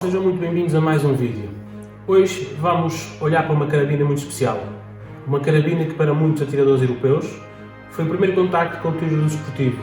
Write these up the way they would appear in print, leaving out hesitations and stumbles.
Sejam muito bem-vindos a mais um vídeo. Hoje vamos olhar para uma carabina muito especial. Uma carabina que para muitos atiradores europeus foi o primeiro contacto com o tiro desportivo.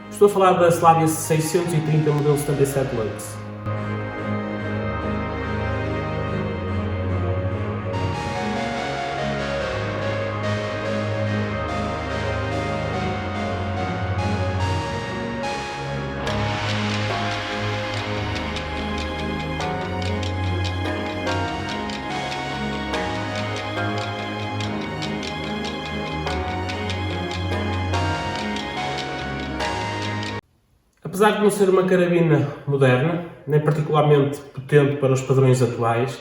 Estou a falar da Slavia 630 modelo 77 Lux. Apesar de não ser uma carabina moderna, nem particularmente potente para os padrões atuais,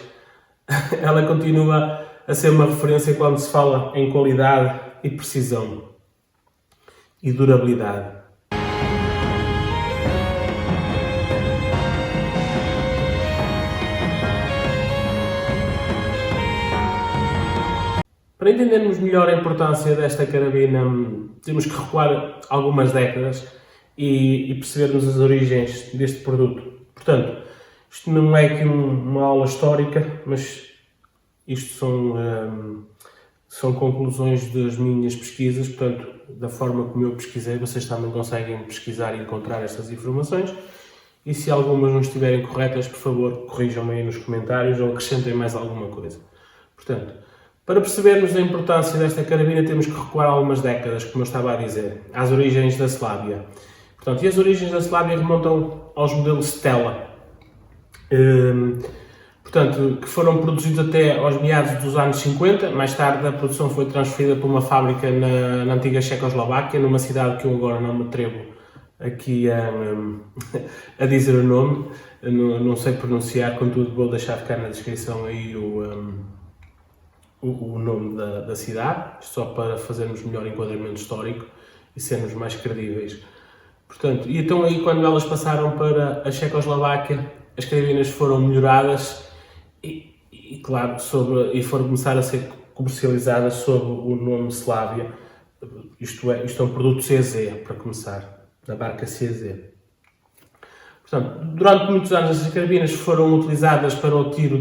ela continua a ser uma referência quando se fala em qualidade e precisão e durabilidade. Para entendermos melhor a importância desta carabina, temos que recuar algumas décadas e percebermos as origens deste produto. Portanto, isto não é aqui uma aula histórica, mas isto são conclusões das minhas pesquisas, portanto, da forma como eu pesquisei, vocês também conseguem pesquisar e encontrar estas informações. E se algumas não estiverem corretas, por favor, corrijam-me aí nos comentários ou acrescentem mais alguma coisa. Portanto, para percebermos a importância desta carabina, temos que recuar algumas décadas, como eu estava a dizer, às origens da Slavia. Portanto, e as origens da Slavia remontam aos modelos Stella, portanto, que foram produzidos até aos meados dos anos 50. Mais tarde, a produção foi transferida para uma fábrica na antiga Checoslováquia, numa cidade que eu agora não me atrevo aqui a dizer o nome, não sei pronunciar, contudo vou deixar ficar na descrição aí o nome da cidade, só para fazermos melhor enquadramento histórico e sermos mais credíveis. Portanto, e então aí quando elas passaram para a Checoslováquia, as carabinas foram melhoradas e claro, e foram começar a ser comercializadas sob o nome Slavia. Isto é um produto CZ, para começar, da marca CZ. Portanto, durante muitos anos essas carabinas foram utilizadas para o tiro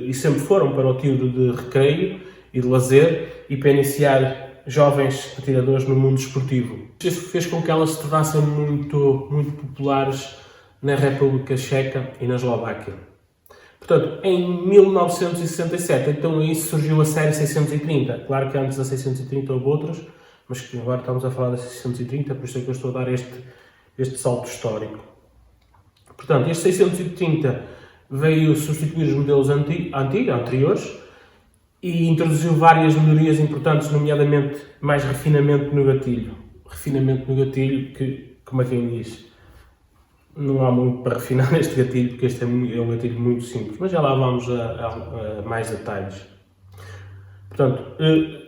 e sempre foram para o tiro de recreio e de lazer e para iniciar jovens atiradores no mundo esportivo. Isso fez com que elas se tornassem muito populares na República Checa e na Eslováquia. Portanto, em 1967, então aí surgiu a série 630. Claro que antes da 630 houve outras, mas que agora estamos a falar da 630, por isso é que eu estou a dar este salto histórico. Portanto, este 630 veio substituir os modelos anteriores e introduziu várias melhorias importantes, nomeadamente mais refinamento no gatilho. Refinamento no gatilho que, como é quem diz, não há muito para refinar neste gatilho, porque este é um gatilho muito simples, mas já lá vamos a mais detalhes. Portanto,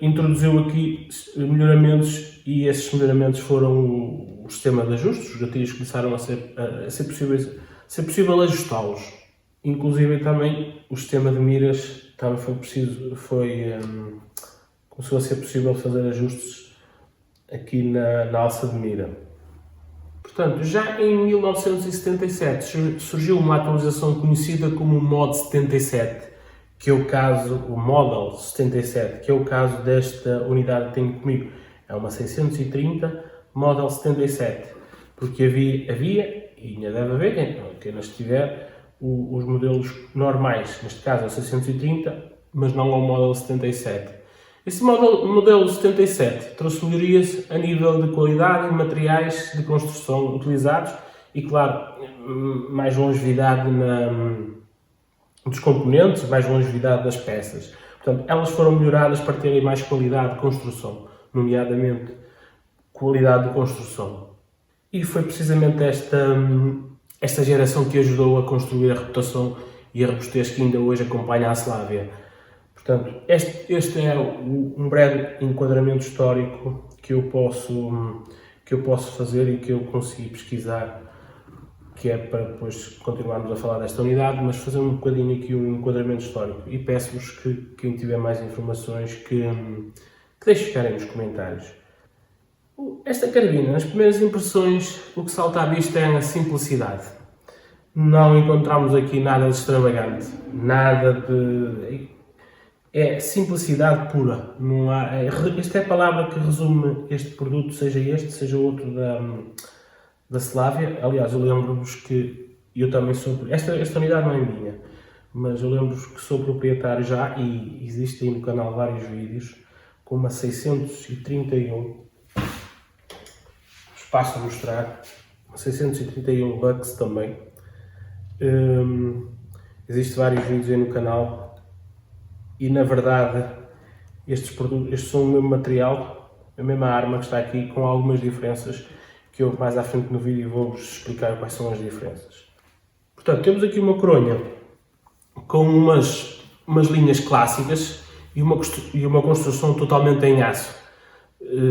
introduziu aqui melhoramentos e esses melhoramentos foram o sistema de ajustes. Os gatilhos começaram a ser possível ajustá-los. Inclusive também o sistema de miras também começou a ser possível fazer ajustes aqui na alça de mira. Portanto, já em 1977 surgiu uma atualização conhecida como o Mod 77, que é o Model 77, que é o caso desta unidade que tenho comigo. É uma 630 Model 77, porque havia e ainda deve haver, quem não estiver, os modelos normais, neste caso é o 630, mas não é o Model 77. Esse modelo 77 trouxe melhorias a nível de qualidade e materiais de construção utilizados e, claro, mais longevidade dos componentes, mais longevidade das peças. Portanto, elas foram melhoradas para terem mais qualidade de construção, nomeadamente qualidade de construção. E foi precisamente esta geração que ajudou a construir a reputação e a robustez que ainda hoje acompanha a Slavia. Portanto, este é um breve enquadramento histórico que eu posso fazer e que eu consegui pesquisar, que é para depois continuarmos a falar desta unidade, mas fazer um bocadinho aqui um enquadramento histórico. E peço-vos que quem tiver mais informações que deixe ficarem nos comentários. Esta carabina, nas primeiras impressões, o que salta à vista é a simplicidade. Não encontramos aqui nada de extravagante, nada de... É simplicidade pura. Não há, esta é a palavra que resume este produto, seja este, seja outro da Slavia. Aliás, eu lembro-vos que eu também sou... Esta unidade não é minha, mas eu lembro-vos que sou proprietário já e existem no canal vários vídeos com uma 631, espaço a mostrar, uma 631 Lux também. Existem vários vídeos aí no canal e na verdade estes produtos, estes são o mesmo material, a mesma arma que está aqui, com algumas diferenças que eu mais à frente no vídeo vou-vos explicar quais são as diferenças. Portanto, temos aqui uma coronha com umas linhas clássicas e uma construção totalmente em aço.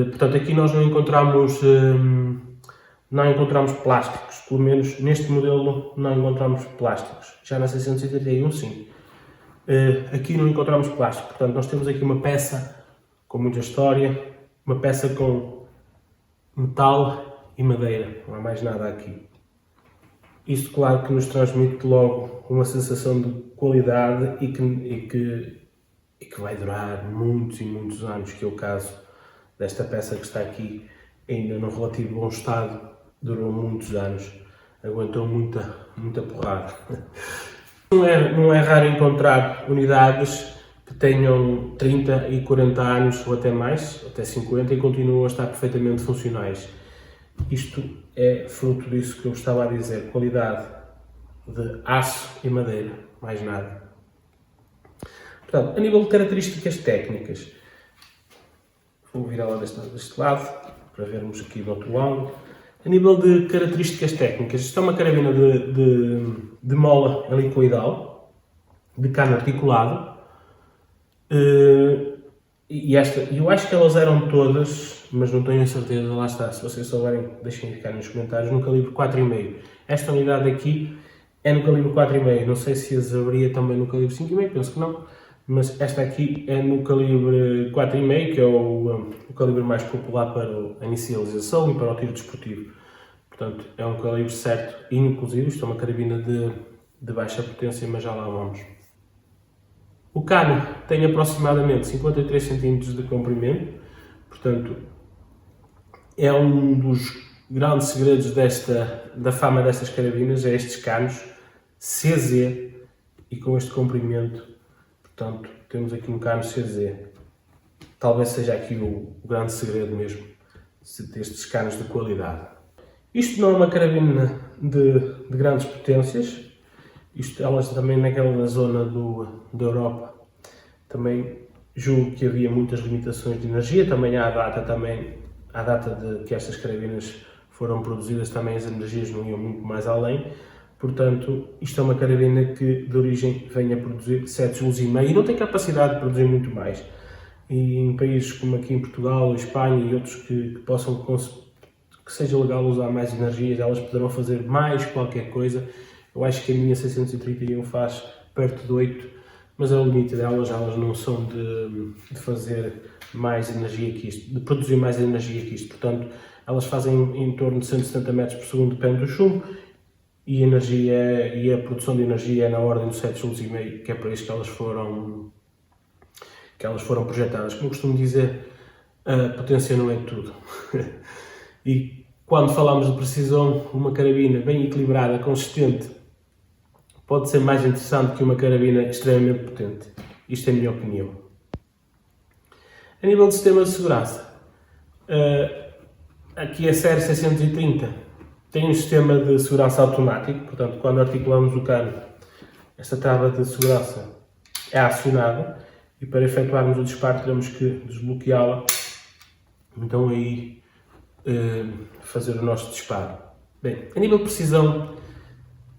Portanto, aqui nós não encontramos plásticos, pelo menos neste modelo não encontramos plásticos. Já na 631 sim. Aqui não encontramos plástico, portanto nós temos aqui uma peça com muita história, uma peça com metal e madeira, não há mais nada aqui. Isto claro que nos transmite logo uma sensação de qualidade e que vai durar muitos e muitos anos, que é o caso desta peça que está aqui, ainda no relativo bom estado, durou muitos anos, aguentou muita porrada. Não é raro encontrar unidades que tenham 30 e 40 anos ou até mais, até 50, e continuam a estar perfeitamente funcionais. Isto é fruto disso que eu estava a dizer, qualidade de aço e madeira, mais nada. Portanto, a nível de características técnicas, vou virá-la deste lado, para vermos aqui do outro ângulo. A nível de características técnicas, isto é uma carabina de mola helicoidal, de cano articulado, e eu acho que elas eram todas, mas não tenho a certeza, lá está, se vocês souberem, deixem ficar nos comentários, no calibre 4,5. Esta unidade aqui é no calibre 4,5, não sei se as haveria também no calibre 5,5, penso que não, mas esta aqui é no calibre 4,5, que é o calibre mais popular para a inicialização e para o tiro desportivo. Portanto, é um calibre certo e inclusive, isto é uma carabina de baixa potência, mas já lá vamos. O cano tem aproximadamente 53 cm de comprimento, portanto, é um dos grandes segredos da fama destas carabinas, é estes canos CZ e com este comprimento. Portanto, temos aqui um cano CZ. Talvez seja aqui o grande segredo mesmo destes canos de qualidade. Isto não é uma carabina de grandes potências. Elas também naquela zona da Europa, também julgo que havia muitas limitações de energia. Também à data de que estas carabinas foram produzidas, também as energias não iam muito mais além. Portanto, isto é uma carabina que de origem vem a produzir 7 joules e meio e não tem capacidade de produzir muito mais. E em países como aqui em Portugal, Espanha e outros que seja legal usar mais energias, elas poderão fazer mais qualquer coisa. Eu acho que a minha 631 faz perto de 8, mas é o limite delas. Elas não são de fazer mais energia que isto, de produzir mais energia que isto. Portanto, elas fazem em torno de 170 metros por segundo, depende do chumbo. E a produção de energia é na ordem dos 7 joules e meio, que é para isso que elas foram projetadas. Como costumo dizer, a potência não é tudo. E quando falamos de precisão, uma carabina bem equilibrada, consistente, pode ser mais interessante que uma carabina extremamente potente. Isto é a minha opinião. A nível de sistema de segurança, aqui a série 630 tem um sistema de segurança automático, portanto, quando articulamos o cano, esta trava de segurança é acionada e para efetuarmos o disparo teremos que desbloqueá-la, então aí fazer o nosso disparo. Bem, a nível de precisão,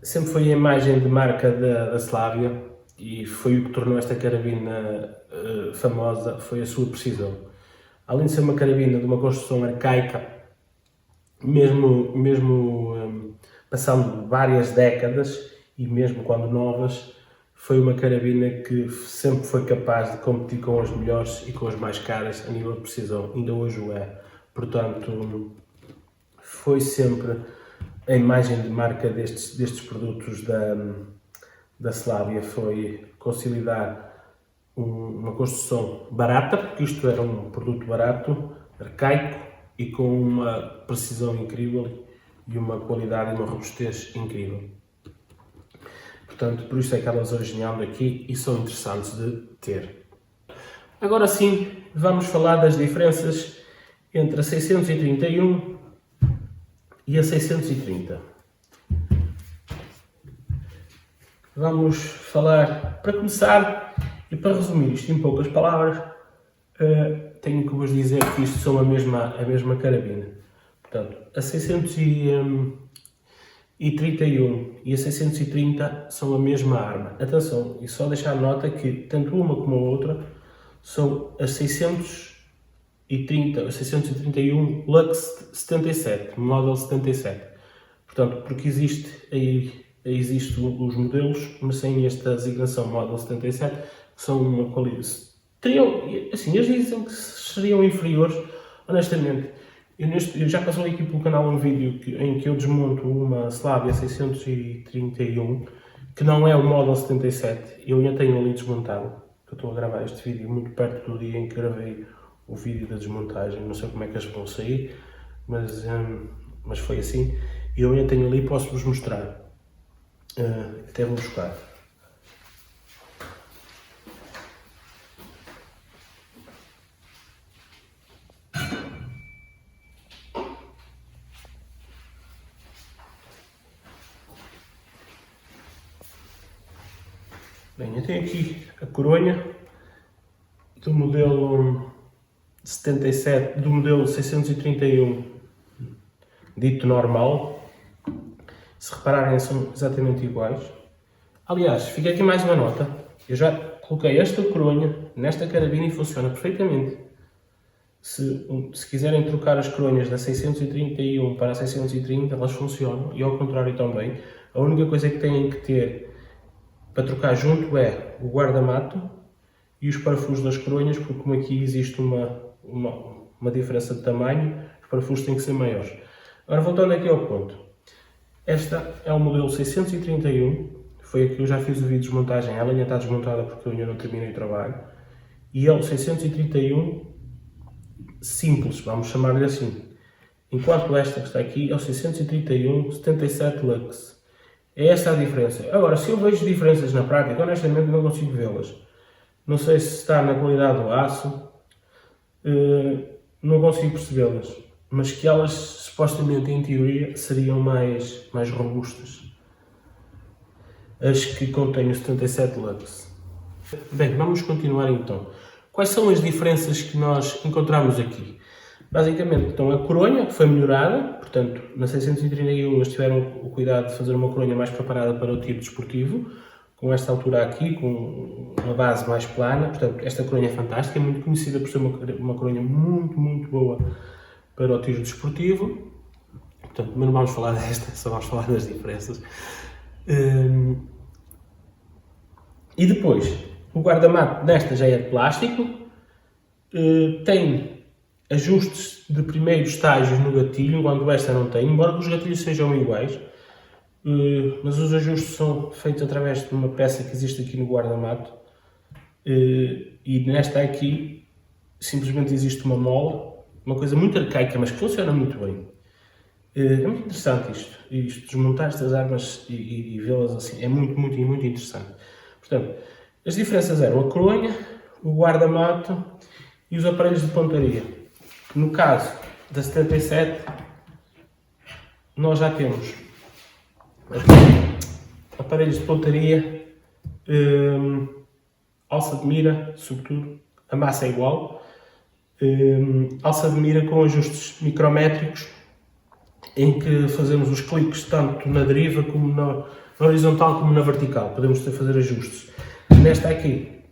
sempre foi a imagem de marca da Slavia e foi o que tornou esta carabina famosa, foi a sua precisão. Além de ser uma carabina de uma construção arcaica, mesmo passando várias décadas e mesmo quando novas, foi uma carabina que sempre foi capaz de competir com as melhores e com as mais caras a nível de precisão, ainda hoje o é. Portanto, foi sempre a imagem de marca destes produtos da Slavia foi consolidar uma construção barata, porque isto era um produto barato, arcaico e com uma precisão incrível e uma qualidade e uma robustez incrível. Portanto, por isso é que elas originam daqui e são interessantes de ter. Agora sim, vamos falar das diferenças entre a 631 e a 630. Vamos falar, para começar e para resumir isto em poucas palavras, tenho que vos dizer que isto são a mesma carabina. Portanto, a 631 e a 630 são a mesma arma. Atenção, e só deixar nota que tanto uma como a outra são as 631 Lux 77, Model 77. Portanto, porque existe os modelos, mas sem esta designação Model 77, que são uma qualidade. Assim, eles dizem que seriam inferiores, honestamente. Eu já passou aqui pelo canal um vídeo em que eu desmonto uma Slavia 631, que não é o Model 77, eu ainda tenho ali desmontado. Eu estou a gravar este vídeo muito perto do dia em que gravei o vídeo da desmontagem, não sei como é que eles vão sair, mas foi assim. Eu ainda tenho ali, posso-vos mostrar. Até vou buscar. Bem, eu tenho aqui a coronha do modelo 77, do modelo 631 dito normal. Se repararem, são exatamente iguais. Aliás, fica aqui mais uma nota. Eu já coloquei esta coronha nesta carabina e funciona perfeitamente. Se quiserem trocar as coronhas da 631 para a 630, elas funcionam. E ao contrário também. A única coisa que têm que ter para trocar junto é o guarda-mato e os parafusos das coronhas, porque como aqui existe uma diferença de tamanho, os parafusos têm que ser maiores. Agora, voltando aqui ao ponto. Esta é o modelo 631, foi aqui que eu já fiz o vídeo de desmontagem, ela ainda está desmontada porque eu ainda não terminei o trabalho. E é o 631 simples, vamos chamar-lhe assim. Enquanto esta que está aqui é o 631 77 Lux. É essa a diferença. Agora, se eu vejo diferenças na prática, honestamente não consigo vê-las. Não sei se está na qualidade do aço, não consigo percebê-las. Mas que elas, supostamente, em teoria, seriam mais robustas. As que contêm o 77 Lux. Bem, vamos continuar então. Quais são as diferenças que nós encontramos aqui? Basicamente, então, a coronha, que foi melhorada, portanto, na 631 eles tiveram o cuidado de fazer uma coronha mais preparada para o tiro desportivo, com esta altura aqui, com uma base mais plana. Portanto, esta coronha é fantástica, é muito conhecida por ser uma coronha muito boa para o tiro desportivo. Portanto, mas não vamos falar desta, só vamos falar das diferenças. E depois, o guarda-mato desta já é de plástico, tem ajustes de primeiros estágios no gatilho, enquanto esta não tem, embora os gatilhos sejam iguais, mas os ajustes são feitos através de uma peça que existe aqui no guarda-mato, e nesta aqui simplesmente existe uma mola, uma coisa muito arcaica, mas que funciona muito bem. É muito interessante isto desmontar estas armas e vê-las assim, é muito interessante. Portanto, as diferenças eram a coronha, o guarda-mato e os aparelhos de pontaria. No caso da 77, nós já temos aparelhos de pontaria, alça de mira, sobretudo, a massa é igual, alça de mira com ajustes micrométricos, em que fazemos os cliques tanto na deriva como na horizontal como na vertical. Podemos fazer ajustes. Nesta aqui,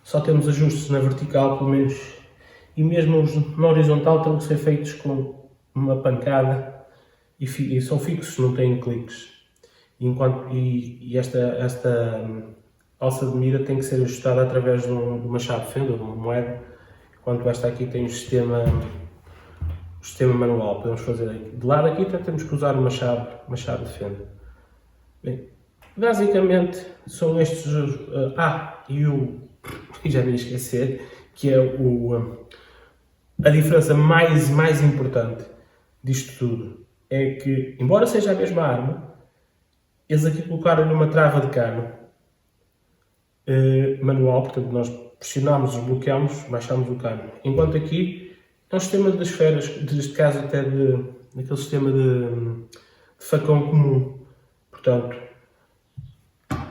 só temos ajustes na vertical, pelo menos, e mesmo os na horizontal terão que ser feitos com uma pancada e são fixos, não têm cliques. E esta alça de mira tem que ser ajustada através de uma chave de fenda, de uma moeda, enquanto esta aqui tem um sistema o sistema manual. Podemos fazer aqui. De lado aqui temos que usar uma chave de fenda. Bem, basicamente são estes e o já me ia esquecer, que é a diferença mais importante disto tudo é que, embora seja a mesma arma, eles aqui colocaram-lhe uma trava de cano manual, portanto nós pressionamos, desbloqueamos, baixamos o cano. Enquanto aqui é um sistema de esferas, neste caso até daquele sistema de facão comum. Portanto,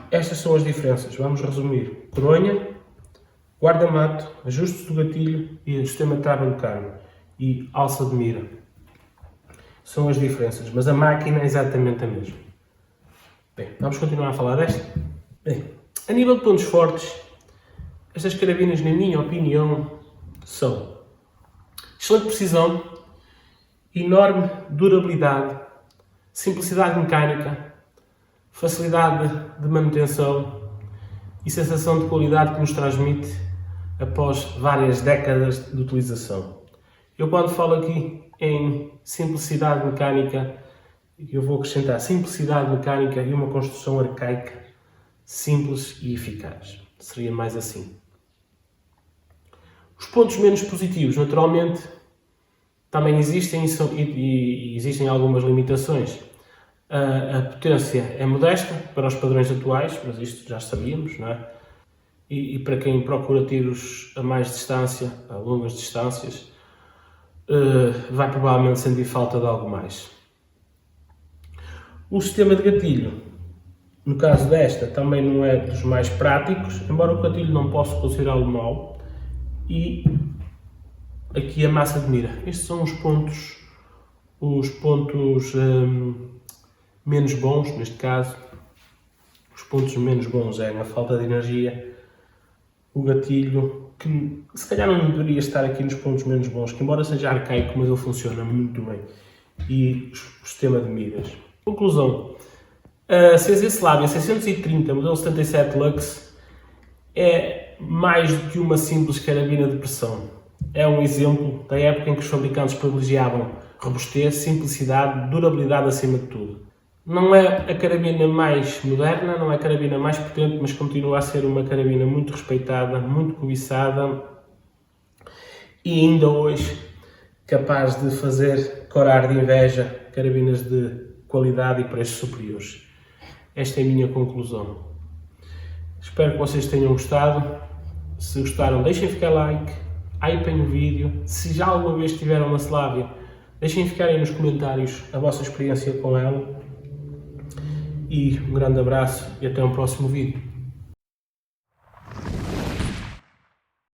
estas são as diferenças. Vamos resumir. Coronha, guarda-mato, ajustes do gatilho e o sistema de trava de cano e alça de mira. São as diferenças, mas a máquina é exatamente a mesma. Bem, vamos continuar a falar desta? Bem, a nível de pontos fortes, estas carabinas, na minha opinião, são excelente precisão, enorme durabilidade, simplicidade mecânica, facilidade de manutenção e sensação de qualidade que nos transmite após várias décadas de utilização. Eu, quando falo aqui em simplicidade mecânica, eu vou acrescentar simplicidade mecânica e uma construção arcaica, simples e eficaz. Seria mais assim. Os pontos menos positivos, naturalmente, também existem e existem algumas limitações. A potência é modesta para os padrões atuais, mas isto já sabíamos, não é? E para quem procura tiros a mais distância, a longas distâncias, vai provavelmente sentir falta de algo mais. O sistema de gatilho, no caso desta, também não é dos mais práticos, embora o gatilho não possa considerá-lo mau. E aqui a massa de mira. Estes são os pontos menos bons, neste caso. Os pontos menos bons é a falta de energia, o gatilho, que se calhar não deveria estar aqui nos pontos menos bons, que embora seja arcaico, mas ele funciona muito bem. E o sistema de miras. Conclusão. A CZ Slavia 630, modelo 77 Lux, é mais do que uma simples carabina de pressão. É um exemplo da época em que os fabricantes privilegiavam robustez, simplicidade, durabilidade acima de tudo. Não é a carabina mais moderna, não é a carabina mais potente, mas continua a ser uma carabina muito respeitada, muito cobiçada e ainda hoje capaz de fazer corar de inveja carabinas de qualidade e preços superiores. Esta é a minha conclusão. Espero que vocês tenham gostado. Se gostaram, deixem ficar like, hypem o vídeo. Se já alguma vez tiveram uma Slavia, deixem ficar aí nos comentários a vossa experiência com ela. E um grande abraço e até um próximo vídeo.